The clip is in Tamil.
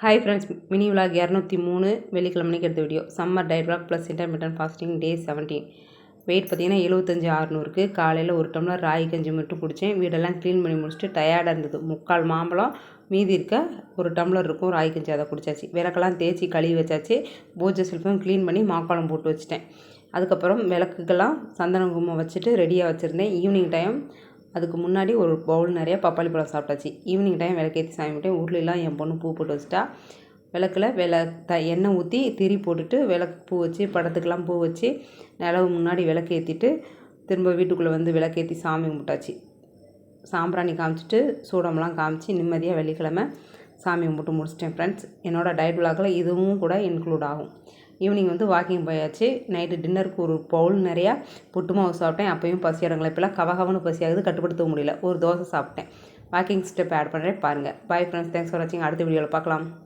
ஹாய் ஃப்ரெண்ட்ஸ், மினி விலாக் 203 வெள்ளிக்கிழமைக்கு எடுத்த video. Summer diet vlog plus intermittent fasting day 17. Weight பார்த்தீங்கன்னா 75,600. காலையில் ஒரு டம்ளர் ராகி கஞ்சி மட்டும் குடித்தேன். வீடெல்லாம் க்ளீன் பண்ணி முடிச்சுட்டு டயர்டாக இருந்தது. 3/4 மாம்பழம் மீதி இருக்க ஒரு டம்ளர் இருக்கும் ராகி கஞ்சி, அதை குடித்தாச்சு. விளக்கெல்லாம் தேய்ச்சி கழுவி வச்சாச்சு. பூஜை செல்ஃபும் க்ளீன் பண்ணி மாக்கோலம் போட்டு வச்சுட்டேன். அதுக்கப்புறம் விளக்குக்கெல்லாம் சந்தன குங்குமம் வச்சுட்டு ரெடியாக வச்சுருந்தேன். ஈவினிங் டைம் அதுக்கு முன்னாடி ஒரு பவுல் நிறையா பப்பாளி பழம் சாப்பிட்டாச்சு. ஈவினிங் டைம் விளக்கேற்றி சாமி கும்பிட்டேன். ஊர்லெலாம் என் பொண்ணு பூ போட்டு வச்சுட்டா. விளக்கில் எண்ணெய் ஊற்றி திரி போட்டுட்டு விளக்கு பூ வச்சு படத்துக்கெலாம் பூ வச்சு நிலவு முன்னாடி விளக்கேற்றிட்டு திரும்ப வீட்டுக்குள்ளே வந்து விளக்கேற்றி சாமி கும்பிட்டாச்சு. சாம்பிராணி காமிச்சிட்டு சூடமெல்லாம் காமிச்சு நிம்மதியாக வெள்ளிக்கிழமை சாமி கும்பிட்டு முடிச்சிட்டேன். ஃப்ரெண்ட்ஸ், என்னோடய டயட் விலாகில் இதுவும் கூட இன்க்ளூட் ஆகும். ஈவினிங் வந்து வாக்கிங் போயாச்சு. நைட்டு டின்னருக்கு ஒரு பவுல் நிறையா புட்டு மாவு சாப்பிட்டேன். அப்போயும் பசி இடங்கள இப்போலாம் கவகவன்னு பசி ஆகுது, கட்டுப்படுத்த முடியல. ஒரு தோசை சாப்பிட்டேன். வாக்கிங் ஸ்டெப் ஆட் பண்ணுறேன் பாருங்கள். பாய் ஃப்ரெண்ட்ஸ், தேங்க்ஸ் ஃபார் வாட்சிங். அடுத்த வீடியோவில் பார்க்கலாம்.